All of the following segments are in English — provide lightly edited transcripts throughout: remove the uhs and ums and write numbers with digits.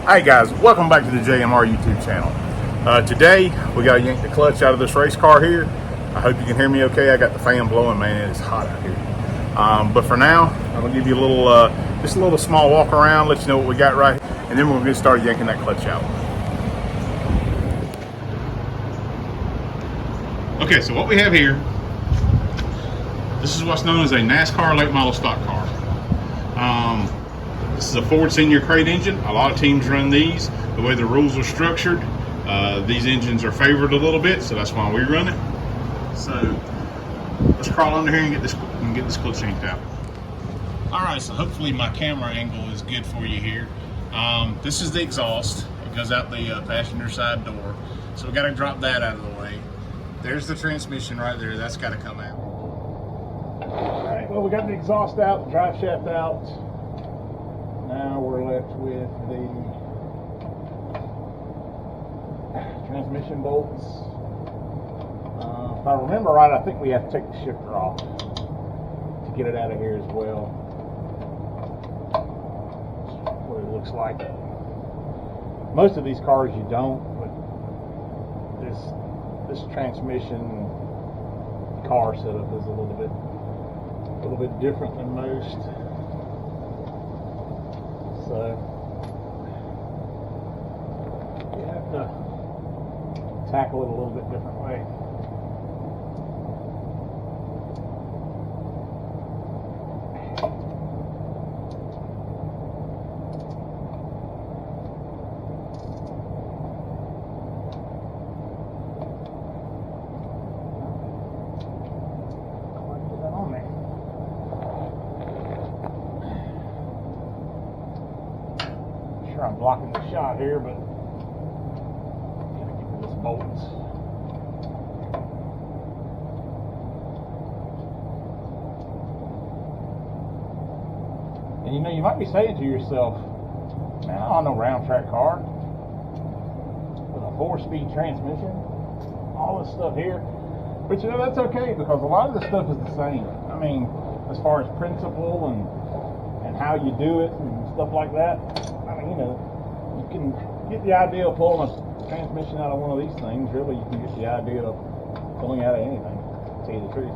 Hi guys, welcome back to the JMR YouTube channel. Today we got to yank the clutch out of this race car here. I hope you can hear me okay. I got the fan blowing, man. It's hot out here. But for now, I'm gonna give you a little, just a little small walk around, let you know what we got right, and then we're gonna start yanking that clutch out. Okay, so what we have here, this is what's known as a NASCAR late model stock car. This is a Ford Senior crate engine. A lot of teams run these. The way the rules are structured, these engines are favored a little bit, so that's why we run it. So let's crawl under here and get this clutch yanked out. All right, so hopefully my camera angle is good for you here. This is the exhaust. It goes out the passenger side door. So we got to drop that out of the way. There's the transmission right there. That's got to come out. All right, well, we got the exhaust out, the drive shaft out. Now we're left with the transmission bolts. If I remember right, I think we have to take the shifter off to get it out of here as well. That's what it looks like. Most of these cars you don't, but this transmission car setup is a little bit different than most. So you have to tackle it a little bit different way. I'm blocking the shot here, but gotta get to this bolts. And you know, you might be saying to yourself, man, I don't know round track car with a 4-speed transmission, all this stuff here. But you know, that's okay, because a lot of this stuff is the same. I mean, as far as principle and how you do it and stuff like that. You know, you can get the idea of pulling a transmission out of one of these things. Really, you can get the idea of pulling out of anything, to tell you the truth.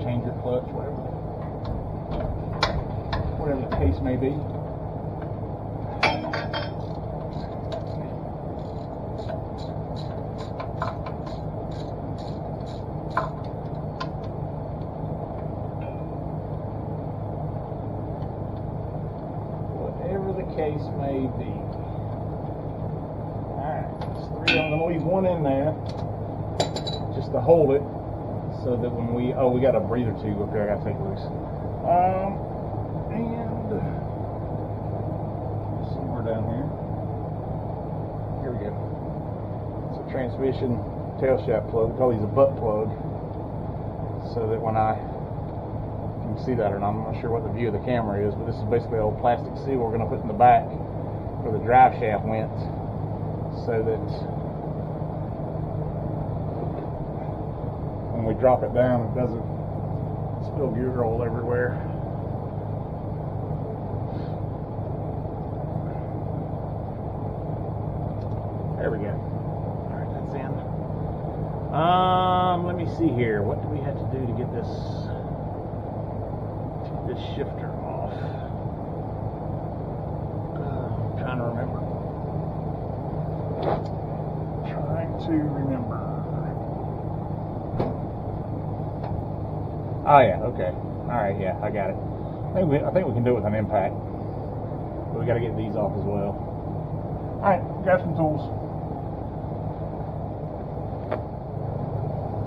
Change your clutch, whatever the case may be. Case may be. Alright, there's 3. I'm going to leave one in there just to hold it so that when we got a breather tube up there I got to take loose. And somewhere down here. Here we go. It's a transmission tail shaft plug. We call these a butt plug so that when you can see that or not, I'm not sure what the view of the camera is, but this is basically an old plastic seal we're going to put in the back where the drive shaft went, so that when we drop it down it doesn't spill gear oil everywhere. There we go. Alright, that's in. Let me see here. What do we have to do to get this shifter off? I'm trying to remember. Oh yeah, okay. Alright, yeah, I got it. I think we can do it with an impact. But we got to get these off as well. Alright, got some tools.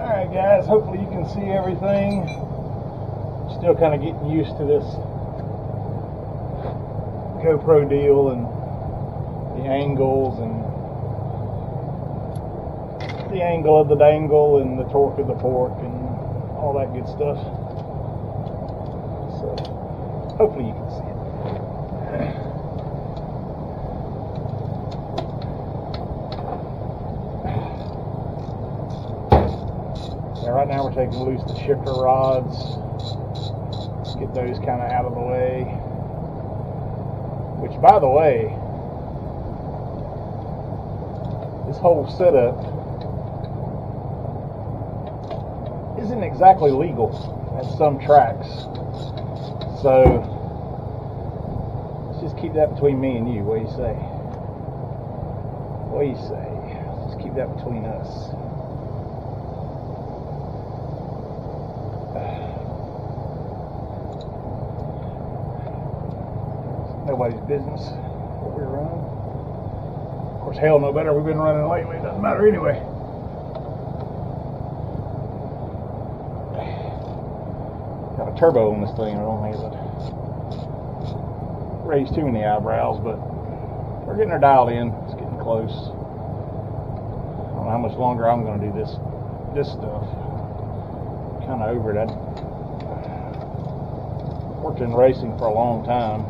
Alright guys, hopefully you can see everything. Still kind of getting used to this GoPro deal and the angles and the angle of the dangle and the torque of the fork and all that good stuff. So hopefully you can see it. Now, right now we're taking loose the shifter rods. Get those kind of out of the way. Which, by the way, this whole setup isn't exactly legal at some tracks. So let's just keep that between me and you. What do you say? What do you say? Let's keep that between us. Nobody's business what we're running. Of course, hell no better. We've been running lately. It doesn't matter anyway. Got a turbo on this thing. I don't think it would raise too many eyebrows, but we're getting her dialed in. It's getting close. I don't know how much longer I'm going to do this stuff. Kind of over it. I worked in racing for a long time.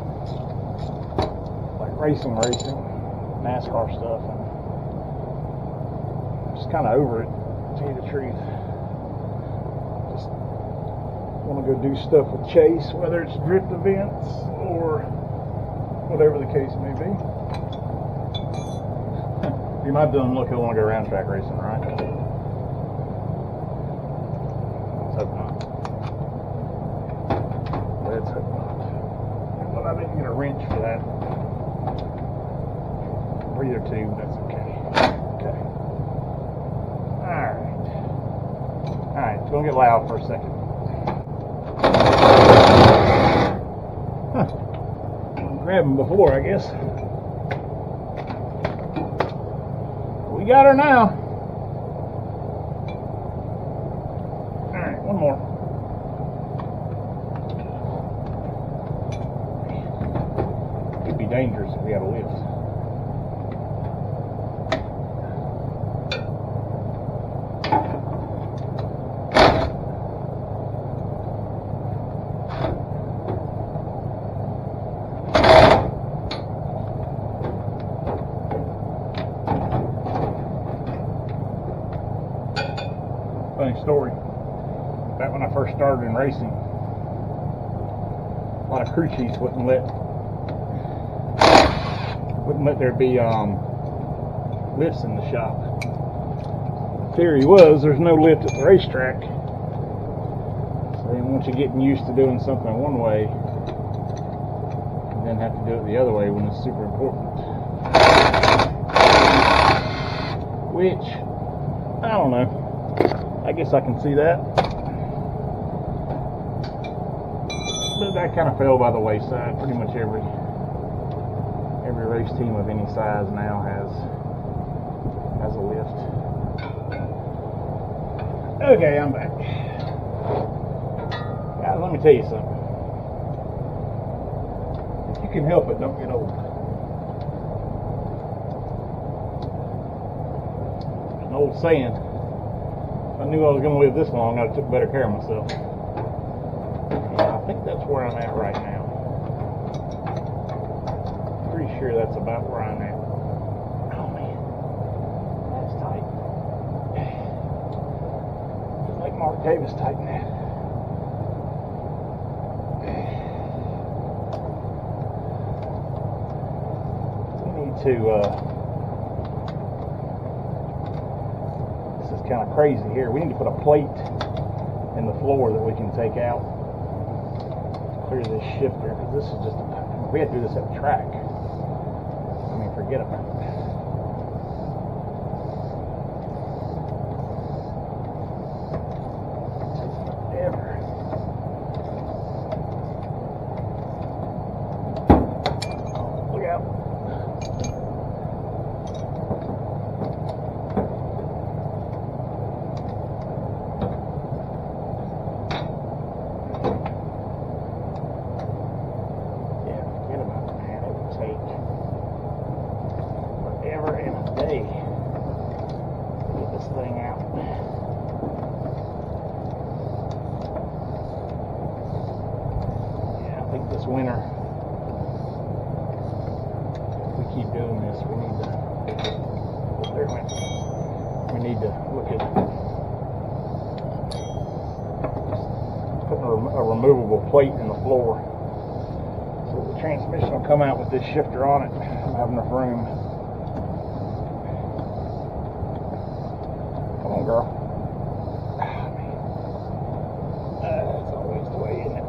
Racing, NASCAR stuff, and just kind of over it, to tell you the truth. Just want to go do stuff with Chase, whether it's drift events or whatever the case may be. You might look, he'll want to go round track racing, right? Let's hope not. Let's hope not. Well, I didn't get a wrench for that. Breather tube, that's okay. Okay. Alright, it's gonna get loud for a second. Huh. Grab him before, I guess. We got her now. Alright, one more. Could be dangerous if we have a lift. Funny story. Back when I first started in racing, a lot of crew chiefs wouldn't let there be lifts in the shop. The theory was there's no lift at the racetrack, so they want you getting used to doing something one way and then have to do it the other way when it's super important. Which, I don't know. I guess I can see that. But that kind of fell by the wayside. Pretty much every race team of any size now has a lift. Okay, I'm back. Guys, let me tell you something. If you can help it, don't get old. There's an old saying. If I knew I was going to live this long, I'd have took better care of myself. I think that's where I'm at right now. Pretty sure that's about where I'm at. Oh man, that's tight. Just like Mark Davis tightened that. We need to. This is kind of crazy here. We need to put a plate in the floor that we can take out. Clear this shifter, because this is just we have to do this at the track. I mean, forget about it. Forever. Look out. This winter, if we keep doing this, we need to look at a removable plate in the floor. So the transmission will come out with this shifter on it. I don't have enough room. Come on, girl. That's always the way, isn't it?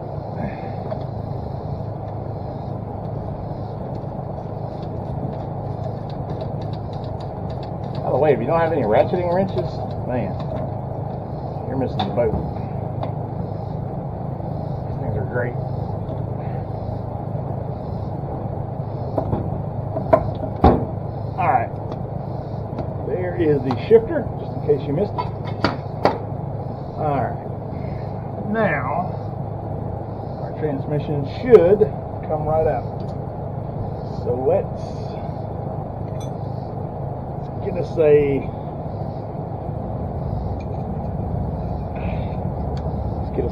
By the way, if you don't have any ratcheting wrenches, man, you're missing the boat. These things are great. Alright. There is the shifter, just in case you missed it. Alright. Now, our transmission should come right out. So let's get us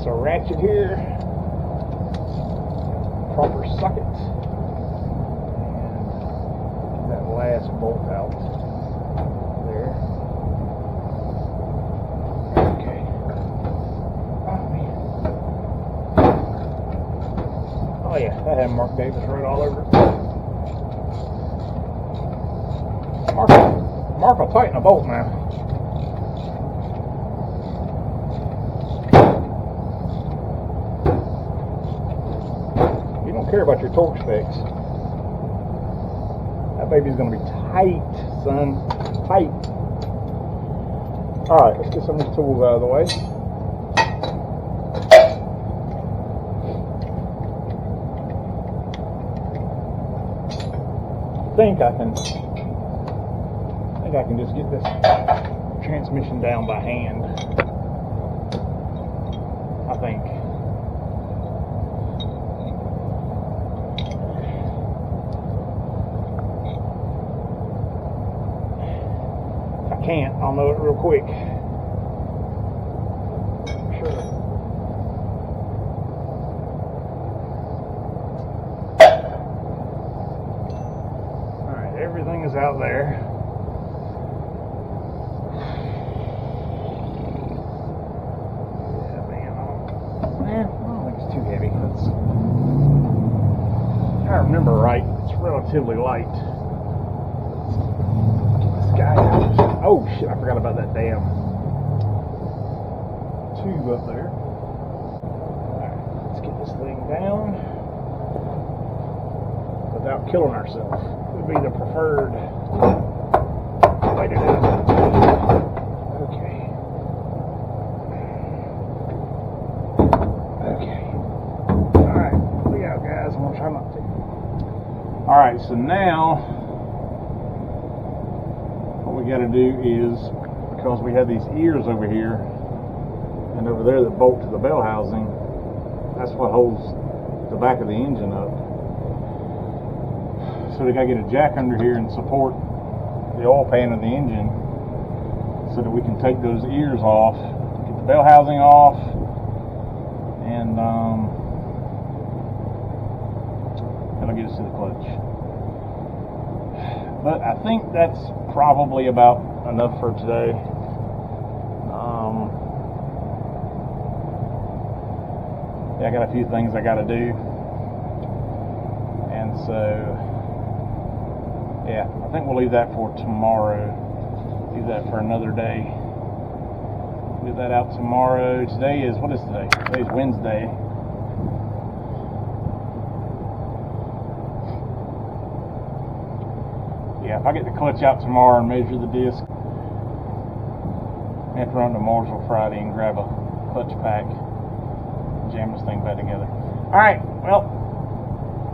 a ratchet here, proper socket, and that last bolt out there. Okay. Oh yeah, that had Mark Davis wrote all over it. Mark will tighten a bolt now. You don't care about your torque specs. That baby's gonna be tight, son. Tight. Alright, let's get some of these tools out of the way. I think I can just get this transmission down by hand. I think. If I can't, I'll know it real quick. Sure. Alright, everything is out there. If I remember right, it's relatively light. Get this guy out. Oh shit, I forgot about that damn tube up there. Alright, let's get this thing down without killing ourselves. Would be the preferred way to do it. Okay. Alright, look out guys, I'm gonna try not to. Alright, so now what we got to do is, because we have these ears over here and over there that bolt to the bell housing, that's what holds the back of the engine up. So we got to get a jack under here and support the oil pan of the engine so that we can take those ears off, get the bell housing off, and that'll get us to the clutch. But I think that's probably about enough for today. Yeah, I got a few things I got to do, and so yeah, I think we'll leave that for tomorrow. Leave that for another day. Get that out tomorrow. Today is, what is today? Today's Wednesday. Yeah, if I get the clutch out tomorrow and measure the disc, I have to run to Mooresville Friday and grab a clutch pack, jam this thing back together. Alright, well,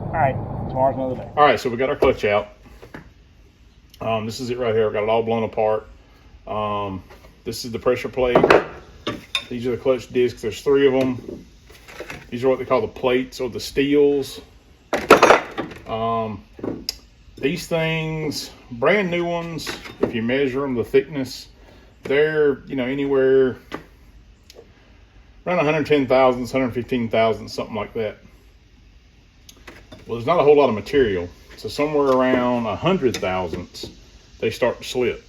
alright, tomorrow's another day. Alright, so we got our clutch out. This is it right here. I've got it all blown apart. This is the pressure plate. These are the clutch discs. There's 3 of them. These are what they call the plates or the steels. These things, brand new ones, if you measure them, the thickness, they're, you know, anywhere around 110 thousandths, 115 thousandths, something like that. Well, there's not a whole lot of material. So somewhere around 100 thousandths, they start to slip.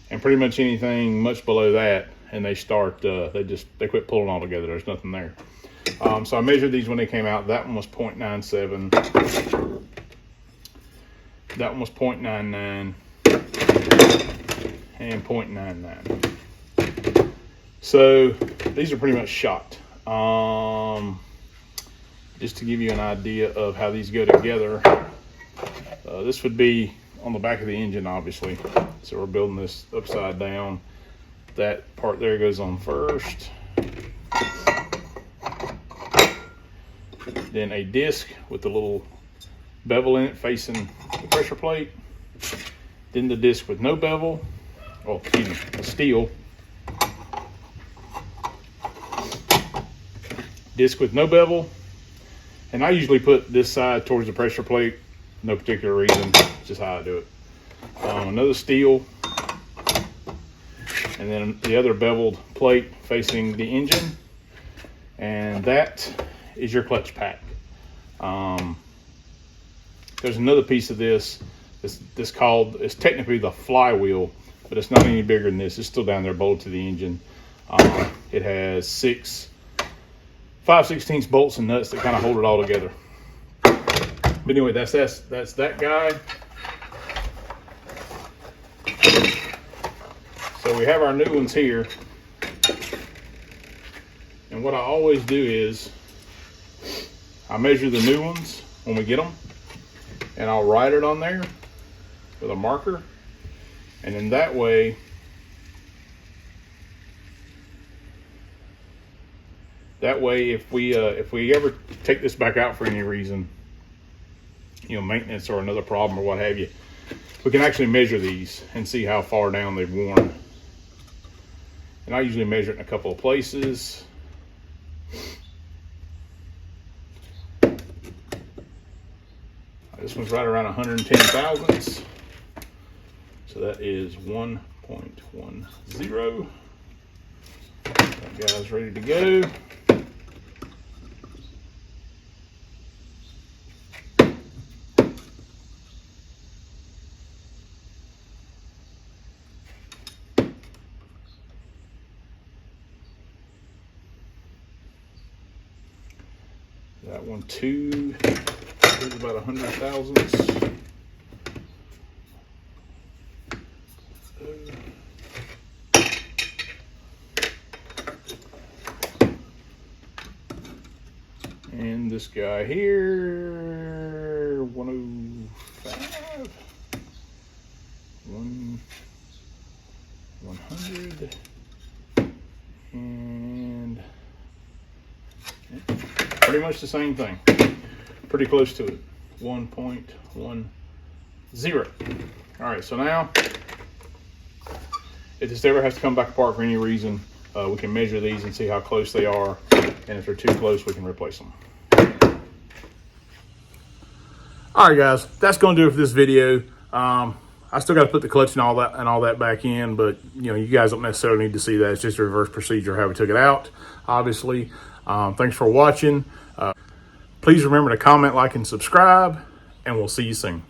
And pretty much anything much below that and they start, they quit pulling altogether. There's nothing there. So I measured these when they came out. That one was 0.97. That one was 0.99 and 0.99. So these are pretty much shot. Just to give you an idea of how these go together, this would be on the back of the engine, obviously. So we're building this upside down. That part there goes on first. Then a disc with a little bevel in it facing the pressure plate. Then the disc with no bevel. Oh, excuse me, a steel. Disc with no bevel. And I usually put this side towards the pressure plate. No particular reason, just how I do it. Another steel. And then the other beveled plate facing the engine. And that is your clutch pack. There's another piece of this. It's technically the flywheel, but it's not any bigger than this. It's still down there bolted to the engine. It has 6 5/16 bolts and nuts that kind of hold it all together. But anyway, that's that guy. So we have our new ones here. And what I always do is I measure the new ones when we get them, and I'll write it on there with a marker. And then that way, if we ever take this back out for any reason, maintenance or another problem or what have you, we can actually measure these and see how far down they've worn. And I usually measure it in a couple of places. This one's right around 110 thousandths. So that is 1.10. That guy's ready to go. That one too is about 100 thousandths. And this guy here, 105, 100, and pretty much the same thing. Pretty close to it. 1.10. All right, so now, if this ever has to come back apart for any reason, we can measure these and see how close they are. And if they're too close, we can replace them. All right, guys, that's going to do it for this video. I still got to put the clutch and all that back in, but you guys don't necessarily need to see that. It's just a reverse procedure how we took it out. Obviously, thanks for watching. Please remember to comment, like, and subscribe, and we'll see you soon.